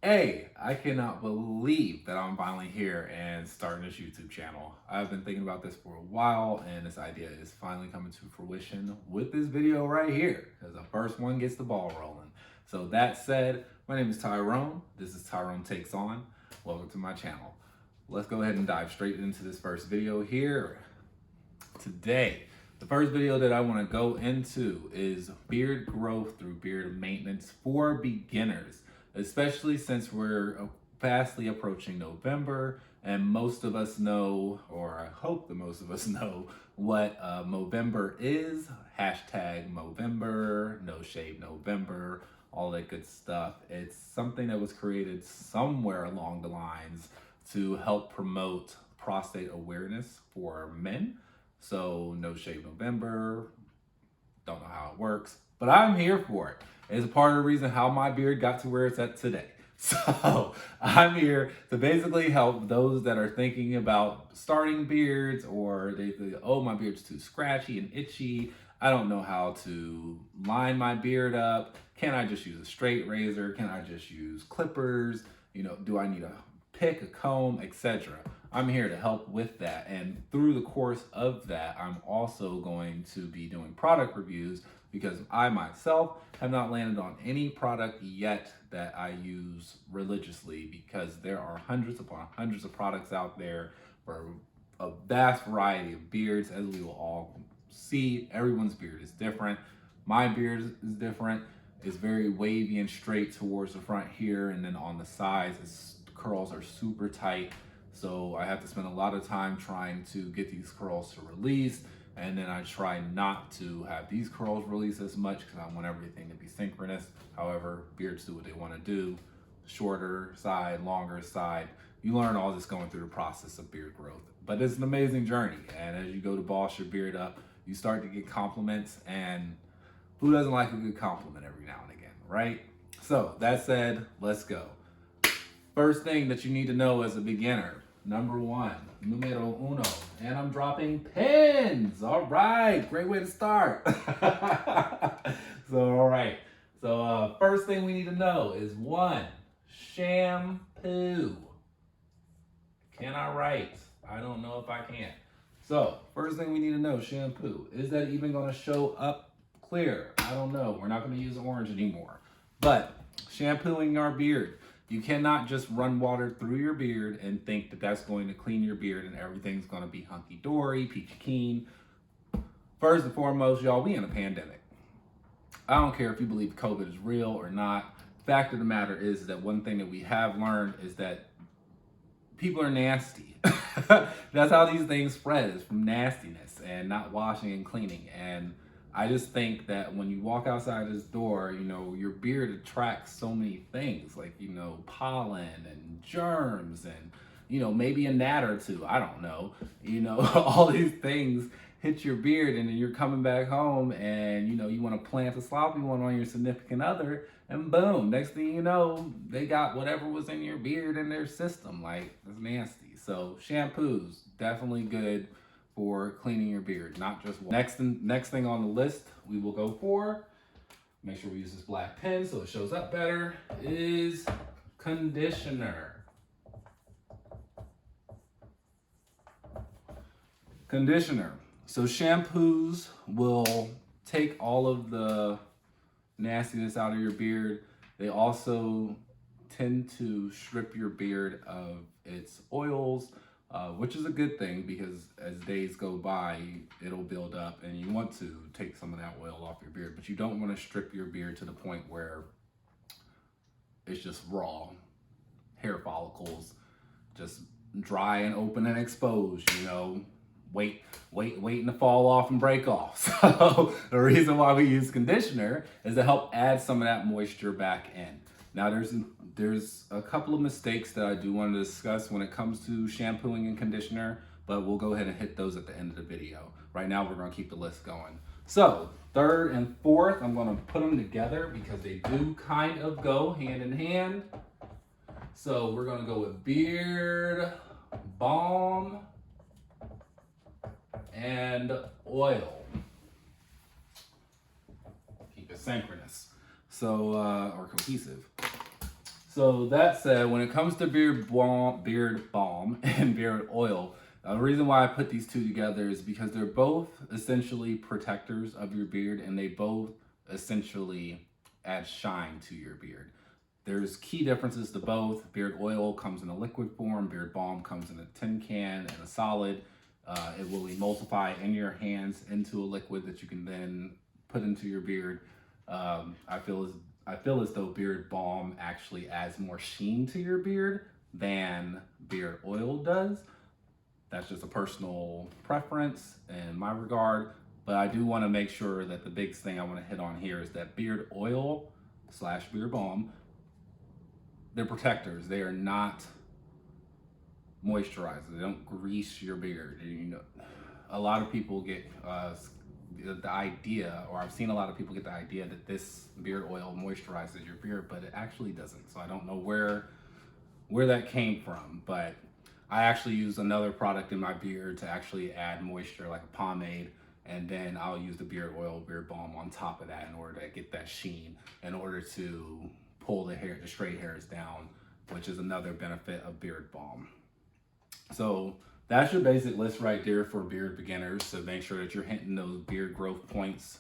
Hey, I cannot believe that I'm finally here and starting this YouTube channel. I've been thinking about this for a while and this idea is finally coming to fruition with this video right here because the first one gets the ball rolling. So that said, my name is Tyrone. This is Tyrone Takes On. Welcome to my channel. Let's go ahead and dive straight into this first video here. Today, the first video that I want to go into is beard growth through beard maintenance for beginners, especially since we're fastly approaching November and most of us know, or I hope that most of us know, what Movember is. Hashtag Movember, No Shave November, all that good stuff. It's something that was created somewhere along the lines to help promote prostate awareness for men. So No Shave November, don't know how it works, but I'm here for it. It's a part of the reason how my beard got to where it's at today. So I'm here to basically help those that are thinking about starting beards, or they think, oh, my beard's too scratchy and itchy. I don't know how to line my beard up. Can I just use a straight razor? Can I just use clippers? Do I need a pick, a comb, etc.? I'm here to help with that. And through the course of that, I'm also going to be doing product reviews because I myself have not landed on any product yet that I use religiously, because there are hundreds upon hundreds of products out there for a vast variety of beards. As we will all see, everyone's beard is different. My beard is different. It's very wavy and straight towards the front here, and then on the sides, curls are super tight. So I have to spend a lot of time trying to get these curls to release. And then I try not to have these curls release as much because I want everything to be synchronous. However, beards do what they want to do. Shorter side, longer side. You learn all this going through the process of beard growth. But it's an amazing journey. And as you go to boss your beard up, you start to get compliments. And who doesn't like a good compliment every now and again, right? So that said, let's go. First thing that you need to know as a beginner, number one, numero uno, and I'm dropping pins. All right, great way to start. All right. So first thing we need to know is one, shampoo. Can I write? I don't know if I can. So first thing we need to know, shampoo. Is that even gonna show up clear? I don't know. We're not gonna use orange anymore. But shampooing our beard. You cannot just run water through your beard and think that that's going to clean your beard and everything's going to be hunky-dory, peachy keen. First and foremost, y'all, we in a pandemic. I don't care if you believe COVID is real or not. Fact of the matter is that one thing that we have learned is that people are nasty. That's how these things spread, is from nastiness and not washing and cleaning. And I just think that when you walk outside this door, your beard attracts so many things, like, pollen and germs and, maybe a gnat or two. I don't know. All these things hit your beard, and then you're coming back home and, you want to plant a sloppy one on your significant other, and boom, next thing you know, they got whatever was in your beard in their system. Like, it's nasty. So shampoos, definitely good for cleaning your beard, not just water. Next thing on the list we will go for, make sure we use this black pen so it shows up better, is conditioner. Conditioner. So shampoos will take all of the nastiness out of your beard. They also tend to strip your beard of its oils, which is a good thing, because as days go by, it'll build up and you want to take some of that oil off your beard, but you don't want to strip your beard to the point where it's just raw hair follicles, just dry and open and exposed, waiting to fall off and break off. So the reason why we use conditioner is to help add some of that moisture back in. Now there's a couple of mistakes that I do want to discuss when it comes to shampooing and conditioner, but we'll go ahead and hit those at the end of the video. Right now we're going to keep the list going. So third and fourth, I'm going to put them together because they do kind of go hand in hand. So we're going to go with beard balm and oil. Keep it synchronous. So, or cohesive. So that said, when it comes to beard balm and beard oil, the reason why I put these two together is because they're both essentially protectors of your beard, and they both essentially add shine to your beard. There's key differences to both. Beard oil comes in a liquid form. Beard balm comes in a tin can and a solid. It will emulsify in your hands into a liquid that you can then put into your beard. I feel as though beard balm actually adds more sheen to your beard than beard oil does. That's just a personal preference in my regard. But I do want to make sure that the biggest thing I want to hit on here is that beard oil slash beard balm, they're protectors. They are not moisturizers. They don't grease your beard. You know, a lot of people get the idea, or I've seen a lot of people get the idea that this beard oil moisturizes your beard, but it actually doesn't. So I don't know where that came from, but I actually use another product in my beard to actually add moisture, like a pomade, and then I'll use the beard oil, beard balm on top of that in order to get that sheen, in order to pull the straight hairs down, which is another benefit of beard balm. So that's your basic list right there for beard beginners. So make sure that you're hitting those beard growth points,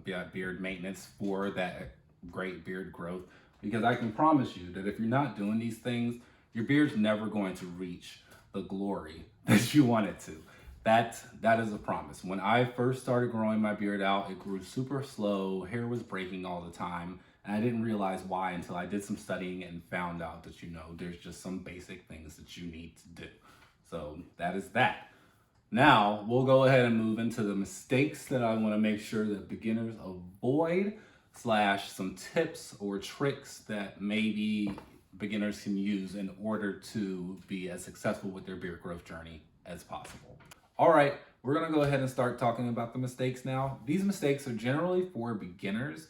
beard maintenance for that great beard growth. Because I can promise you that if you're not doing these things, your beard's never going to reach the glory that you want it to. That is a promise. When I first started growing my beard out, it grew super slow. Hair was breaking all the time. And I didn't realize why until I did some studying and found out that, there's just some basic things that you need to do. So that is that. Now we'll go ahead and move into the mistakes that I want to make sure that beginners avoid, slash some tips or tricks that maybe beginners can use in order to be as successful with their beard growth journey as possible. All right, we're gonna go ahead and start talking about the mistakes now. These mistakes are generally for beginners.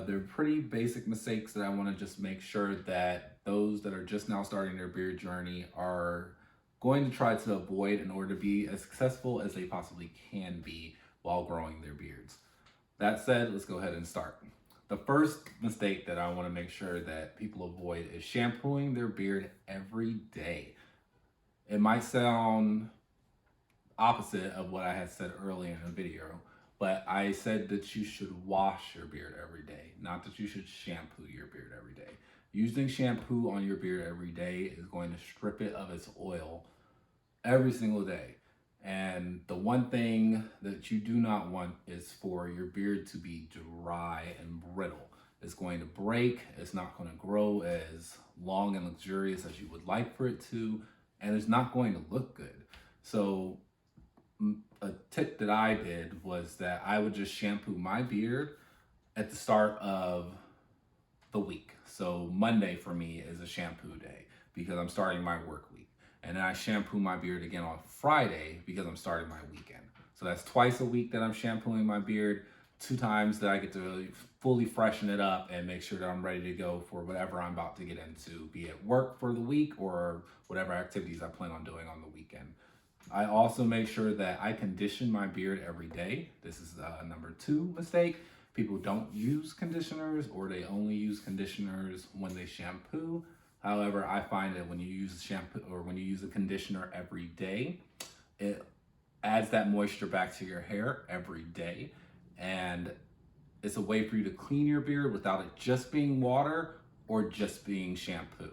They're pretty basic mistakes that I want to just make sure that those that are just now starting their beard journey are going to try to avoid in order to be as successful as they possibly can be while growing their beards. That said, let's go ahead and start. The first mistake that I want to make sure that people avoid is shampooing their beard every day. It might sound opposite of what I had said earlier in the video, but I said that you should wash your beard every day, not that you should shampoo your beard every day. Using shampoo on your beard every day is going to strip it of its oil every single day. And the one thing that you do not want is for your beard to be dry and brittle. It's going to break, it's not going to grow as long and luxurious as you would like for it to, and it's not going to look good. So a tip that I did was that I would just shampoo my beard at the start of the week. So Monday for me is a shampoo day because I'm starting my work week. And then I shampoo my beard again on Friday because I'm starting my weekend. So that's twice a week that I'm shampooing my beard, 2 times that I get to fully freshen it up and make sure that I'm ready to go for whatever I'm about to get into, be it work for the week or whatever activities I plan on doing on the weekend. I also make sure that I condition my beard every day. This is number 2 mistake. People don't use conditioners, or they only use conditioners when they shampoo. However, I find that when you use shampoo or when you use a conditioner every day, it adds that moisture back to your hair every day. And it's a way for you to clean your beard without it just being water or just being shampoo.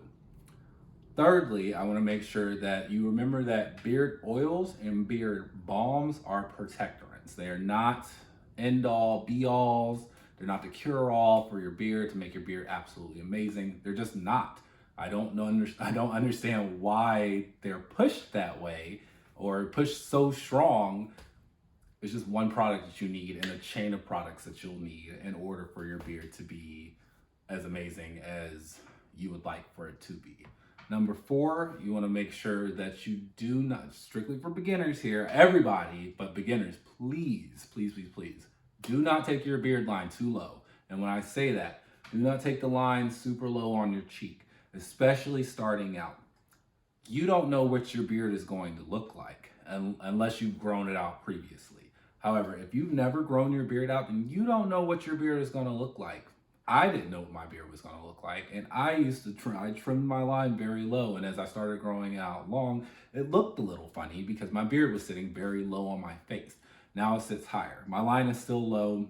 Thirdly, I want to make sure that you remember that beard oils and beard balms are protectorants. They are not end-all, be-alls. They're not the cure-all for your beard to make your beard absolutely amazing. They're just not. I don't understand why they're pushed that way or pushed so strong. It's just one product that you need in a chain of products that you'll need in order for your beard to be as amazing as you would like for it to be. Number 4, you want to make sure that you do not, strictly for beginners here, everybody, but beginners, please, please, please, please, do not take your beard line too low. And when I say that, do not take the line super low on your cheek, especially starting out. You don't know what your beard is going to look like unless you've grown it out previously. However, if you've never grown your beard out, then you don't know what your beard is going to look like. I didn't know what my beard was going to look like. And I used to I trimmed my line very low. And as I started growing out long, it looked a little funny because my beard was sitting very low on my face. Now it sits higher. My line is still low.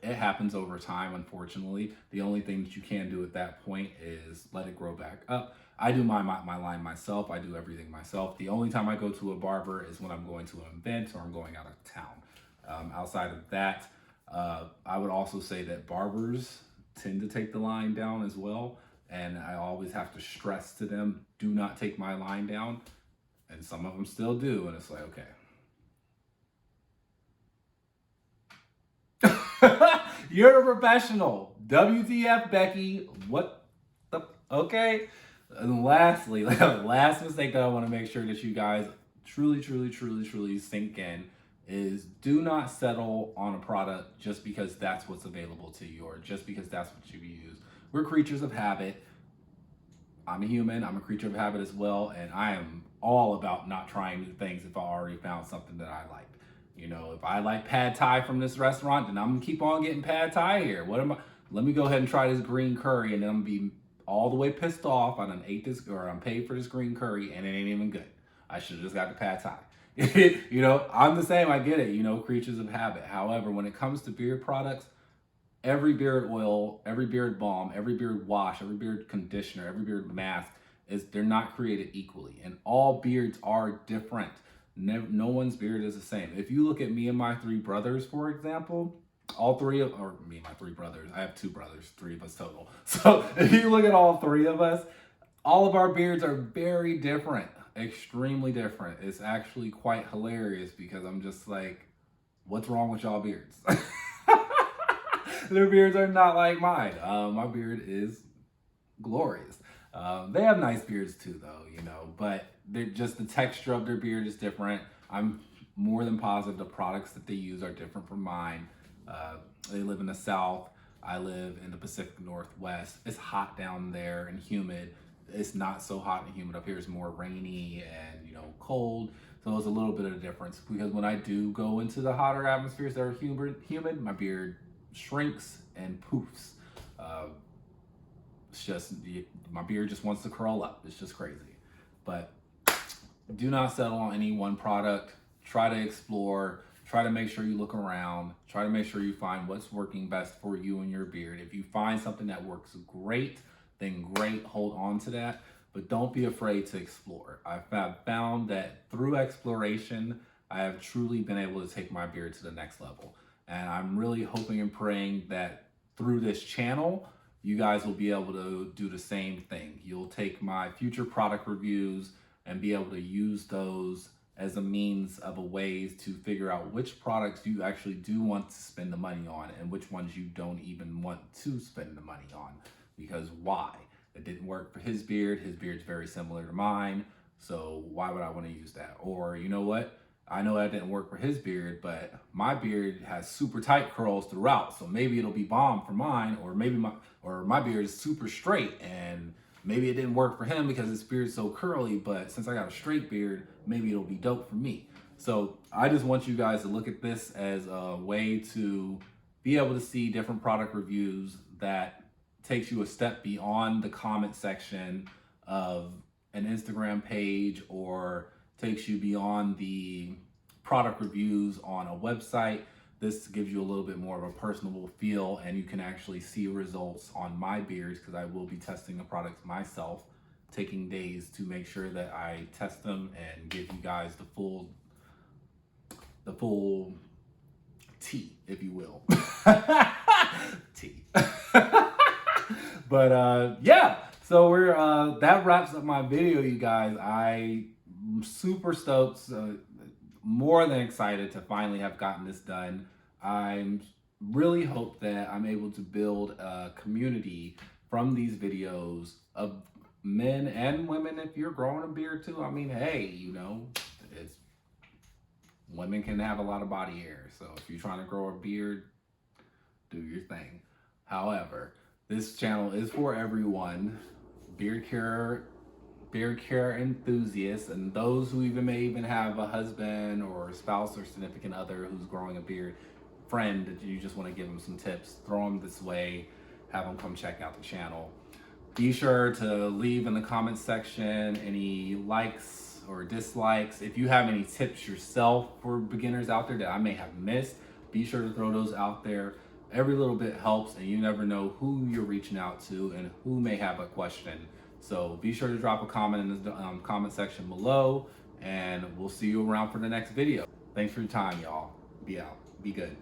It happens over time, unfortunately. The only thing that you can do at that point is let it grow back up. I do my line myself. I do everything myself. The only time I go to a barber is when I'm going to an event or I'm going out of town. Outside of that, I would also say that barbers tend to take the line down as well. And I always have to stress to them, do not take my line down. And some of them still do. And it's like, okay. You're a professional. WTF, Becky. What the? Okay. And lastly, last mistake that I want to make sure that you guys truly sink in is do not settle on a product just because that's what's available to you or just because that's what you use. We're creatures of habit. I'm a human. I'm a creature of habit as well. And I am all about not trying new things if I already found something that I like. You know, if I like pad thai from this restaurant, then I'm gonna keep on getting pad thai here. What am I? Let me go ahead and try this green curry, and then I'm gonna be all the way pissed off. I done ate this, or I'm paid for this green curry, and it ain't even good. I should have just got the pad thai. You know, I'm the same. I get it. You know, creatures of habit. However, when it comes to beard products, every beard oil, every beard balm, every beard wash, every beard conditioner, every beard mask they're not created equally, and all beards are different. No one's beard is the same. If you look at me and my three brothers, for example, me and my three brothers, I have two brothers, three of us total. So if you look at all three of us, all of our beards are very different, extremely different. It's actually quite hilarious because I'm just like, what's wrong with y'all beards? Their beards are not like mine. My beard is glorious. They have nice beards too, though, you know, but they're just the texture of their beard is different. I'm more than positive the products that they use are different from mine. They live in the South. I live in the Pacific Northwest. It's hot down there and humid. It's not so hot and humid up here. It's more rainy and, you know, cold. So it's a little bit of a difference because when I do go into the hotter atmospheres that are humid, my beard shrinks and poofs. It's just, my beard just wants to curl up. It's just crazy. But do not settle on any one product. Try to explore. Try to make sure you look around. Try to make sure you find what's working best for you and your beard. If you find something that works great, then great, hold on to that. But don't be afraid to explore. I've found that through exploration, I have truly been able to take my beard to the next level. And I'm really hoping and praying that through this channel, you guys will be able to do the same thing. You'll take my future product reviews and be able to use those as a means of a ways to figure out which products you actually do want to spend the money on and which ones you don't even want to spend the money on. Because why? It didn't work for his beard. His beard's very similar to mine. So why would I want to use that? Or you know what? I know that didn't work for his beard, but my beard has super tight curls throughout. So maybe it'll be bomb for mine, or maybe my beard is super straight and maybe it didn't work for him because his beard's so curly, but since I got a straight beard, maybe it'll be dope for me. So I just want you guys to look at this as a way to be able to see different product reviews that takes you a step beyond the comment section of an Instagram page or takes you beyond the product reviews on a website. This gives you a little bit more of a personable feel, and you can actually see results on my beards because I will be testing the products myself, taking days to make sure that I test them and give you guys the full tea, if you will. Tea. But yeah, so that wraps up my video, you guys. I'm super stoked. More than excited to finally have gotten this done. I really hope that I'm able to build a community from these videos of men and women. If you're growing a beard too, I mean, hey, you know, women can have a lot of body hair. So if you're trying to grow a beard, do your thing. However, this channel is for everyone. Beard care enthusiasts and those who may even have a husband or a spouse or significant other who's growing a beard, friend that you just want to give them some tips, throw them this way. have them come check out the channel. Be sure to leave in the comments section any likes or dislikes. If you have any tips yourself for beginners out there that I may have missed, be sure to throw those out there. Every little bit helps, and you never know who you're reaching out to and who may have a question. So be sure to drop a comment in the comment section below, and we'll see you around for the next video. Thanks for your time, y'all. Be out. Be good.